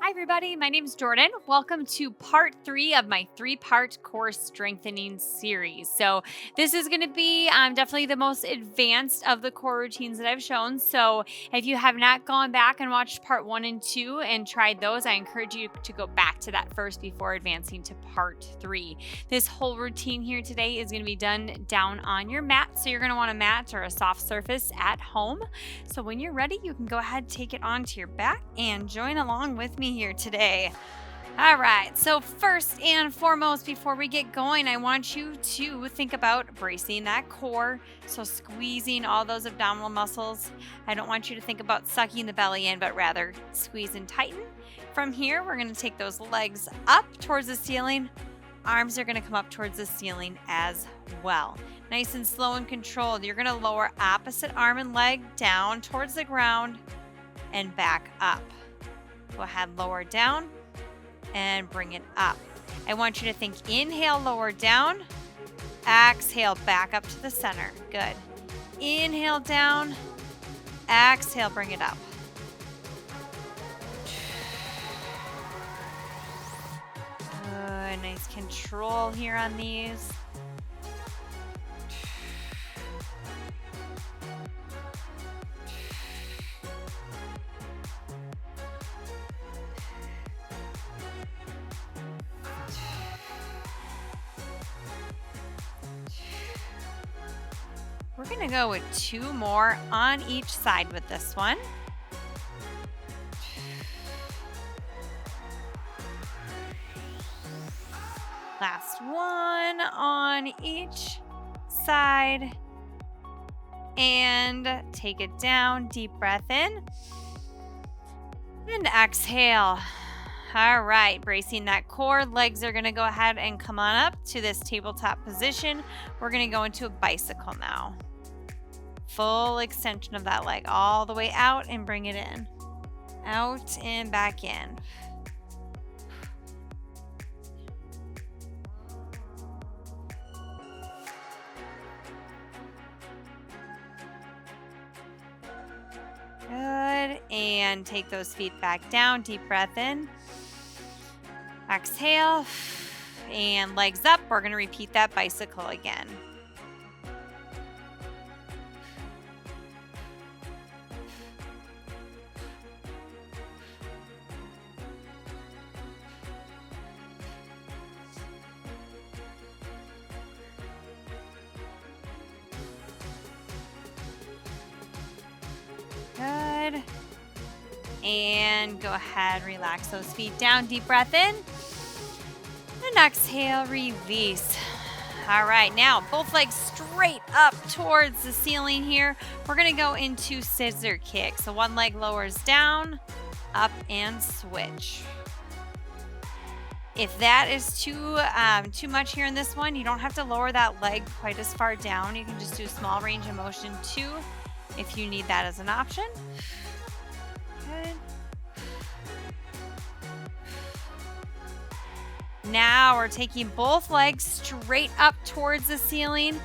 Hi, everybody. My name is Jordan. Welcome to part 3 of my 3-part core strengthening series. So, this is going to be definitely the most advanced of the core routines that I've shown. So, if you have not gone back and watched part 1 and 2 and tried those, I encourage you to go back to that first before advancing to part 3. This whole routine here today is going to be done down on your mat. So, you're going to want a mat or a soft surface at home. So, when you're ready, you can go ahead, take it onto your back, and join along with me here today. All right, so first and foremost, before we get going, I want you to think about bracing that core. So squeezing all those abdominal muscles. I don't want you to think about sucking the belly in, but rather squeeze and tighten. From here, we're going to take those legs up towards the ceiling. Arms are going to come up towards the ceiling as well. Nice and slow and controlled. You're going to lower opposite arm and leg down towards the ground and back up. Go ahead, lower down and bring it up. I want you to think inhale, lower down. Exhale, back up to the center. Good. Inhale down. Exhale, bring it up. Good. Nice control here on these. We're going to go with 2 more on each side with this one. Last one on each side. And take it down. Deep breath in. And exhale. All right, bracing that core. Legs are going to go ahead and come on up to this tabletop position. We're going to go into a bicycle now. Full extension of that leg all the way out and bring it in. Out and back in. Good. And take those feet back down. Deep breath in. Exhale. And legs up. We're going to repeat that bicycle again. Good. And go ahead, relax those feet down. Deep breath in. And exhale, release. All right, now both legs straight up towards the ceiling here. We're going to go into scissor kick. So one leg lowers down, up, and switch. If that is too much here in this one, you don't have to lower that leg quite as far down. You can just do small range of motion too, if you need that as an option. Good. Now we're taking both legs straight up towards the ceiling.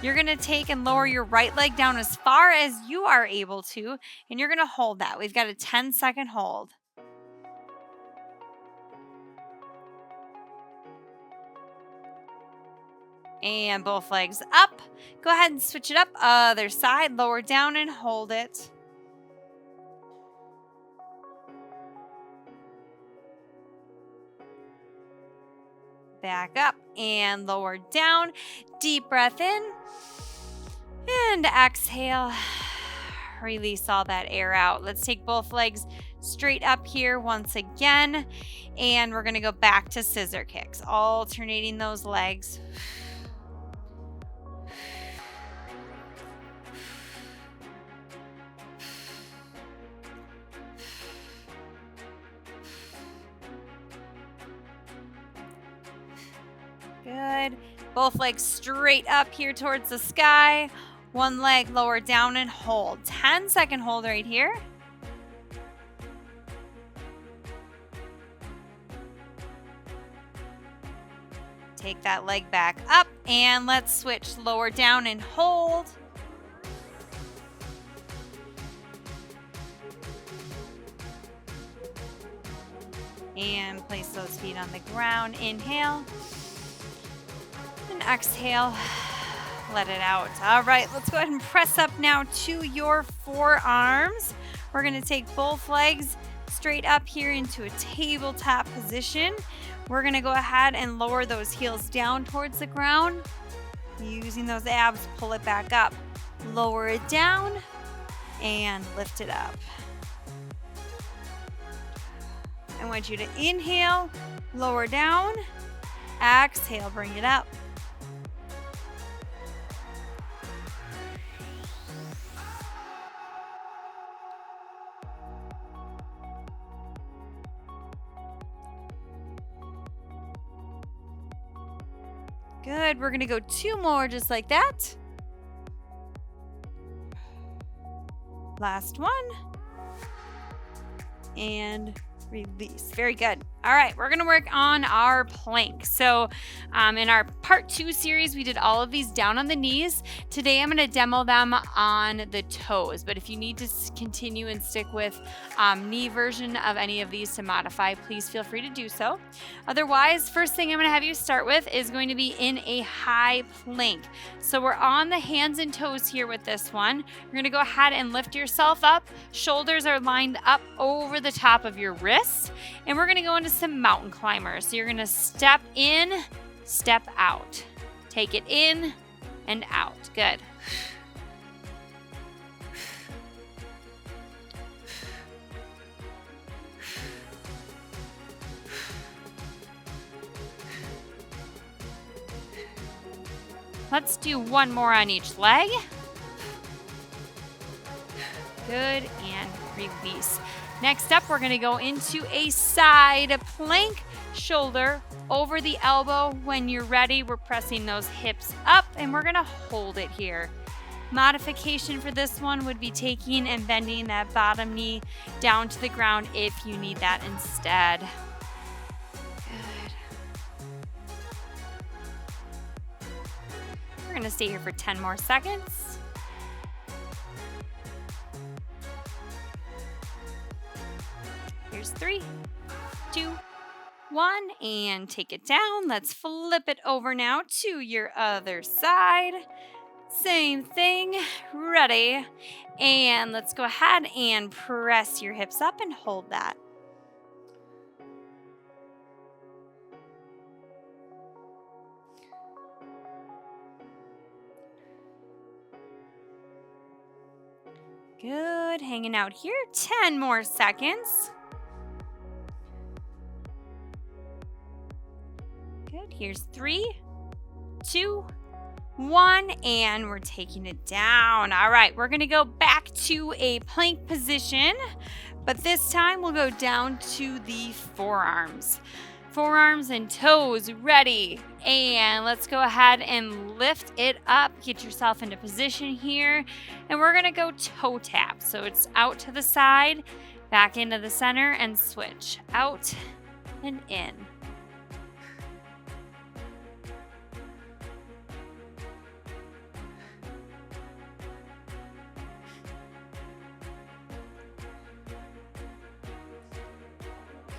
You're going to take and lower your right leg down as far as you are able to, and you're going to hold that. We've got a 10-second hold. And both legs up. Go ahead and switch it up. Other side, lower down and hold it. Back up and lower down. Deep breath in. And exhale. Release all that air out. Let's take both legs straight up here once again. And we're going to go back to scissor kicks, alternating those legs. Good. Both legs straight up here towards the sky. One leg lower down and hold. 10-second hold right here. Take that leg back up and let's switch. Lower down and hold. And place those feet on the ground. Inhale. And exhale. Let it out. All right, let's go ahead and press up now to your forearms. We're going to take both legs straight up here into a tabletop position. We're going to go ahead and lower those heels down towards the ground. Using those abs, pull it back up. Lower it down and lift it up. I want you to inhale, lower down, exhale, bring it up. Good, we're gonna go 2 more just like that. Last one. And release. Very good. All right, we're going to work on our plank. So in our part 2 series, we did all of these down on the knees. Today, I'm going to demo them on the toes. But if you need to continue and stick with knee version of any of these to modify, please feel free to do so. Otherwise, first thing I'm going to have you start with is going to be in a high plank. So we're on the hands and toes here with this one. You're going to go ahead and lift yourself up. Shoulders are lined up over the top of your wrists. And we're going to go into some mountain climbers. So you're going to step in, step out. Take it in and out. Good. Let's do one more on each leg. Good, and release. Next up, we're gonna go into a side plank, shoulder over the elbow. When you're ready, we're pressing those hips up and we're gonna hold it here. Modification for this one would be taking and bending that bottom knee down to the ground if you need that instead. Good. We're gonna stay here for 10 more seconds. Here's 3, 2, 1, and take it down. Let's flip it over now to your other side. Same thing, ready. And let's go ahead and press your hips up and hold that. Good, hanging out here, 10 more seconds. Good, here's 3, 2, 1, and we're taking it down. All right, we're gonna go back to a plank position, but this time we'll go down to the forearms. Forearms and toes ready. And let's go ahead and lift it up. Get yourself into position here. And we're gonna go toe tap. So it's out to the side, back into the center, and switch. Out and in.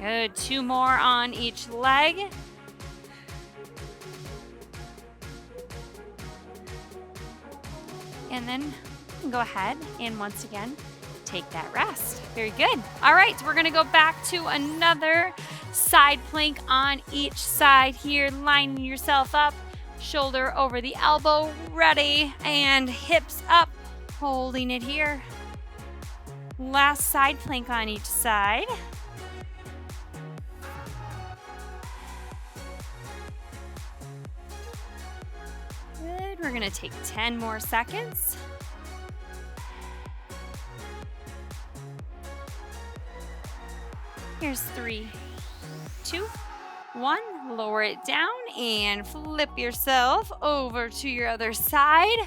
Good, 2 more on each leg. And then go ahead and once again, take that rest. Very good. All right, so we're gonna go back to another side plank on each side here, lining yourself up, shoulder over the elbow, ready, and hips up, holding it here. Last side plank on each side. Good, we're gonna take 10 more seconds. Here's 3, 2, 1. Lower it down and flip yourself over to your other side.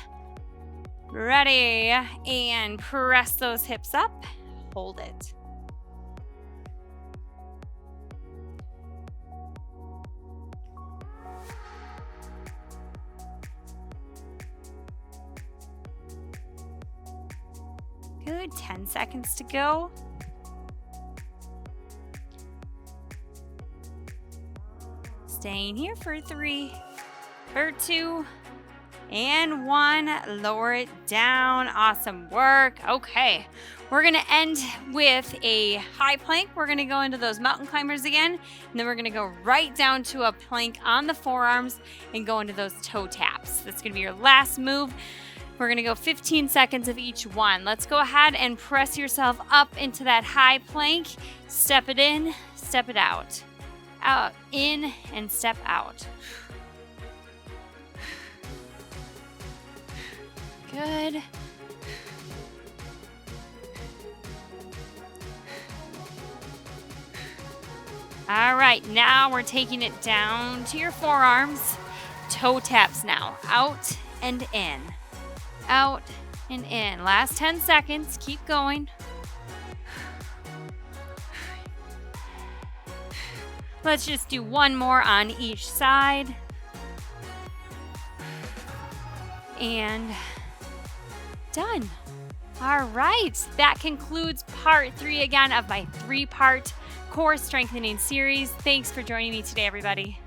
Ready, and press those hips up. Hold it. Good, 10 seconds to go. Staying here for 3, for 2, and 1. Lower it down. Awesome work. Okay. We're going to end with a high plank. We're going to go into those mountain climbers again. And then we're going to go right down to a plank on the forearms and go into those toe taps. That's going to be your last move. We're going to go 15 seconds of each one. Let's go ahead and press yourself up into that high plank. Step it in, step it out. Out, in, and step out. Good. All right, now we're taking it down to your forearms. Toe taps now. Out and in. Out and in. Last 10 seconds. Keep going. Let's just do one more on each side. And done. All right, that concludes part 3 again of my 3-part core strengthening series. Thanks for joining me today, everybody.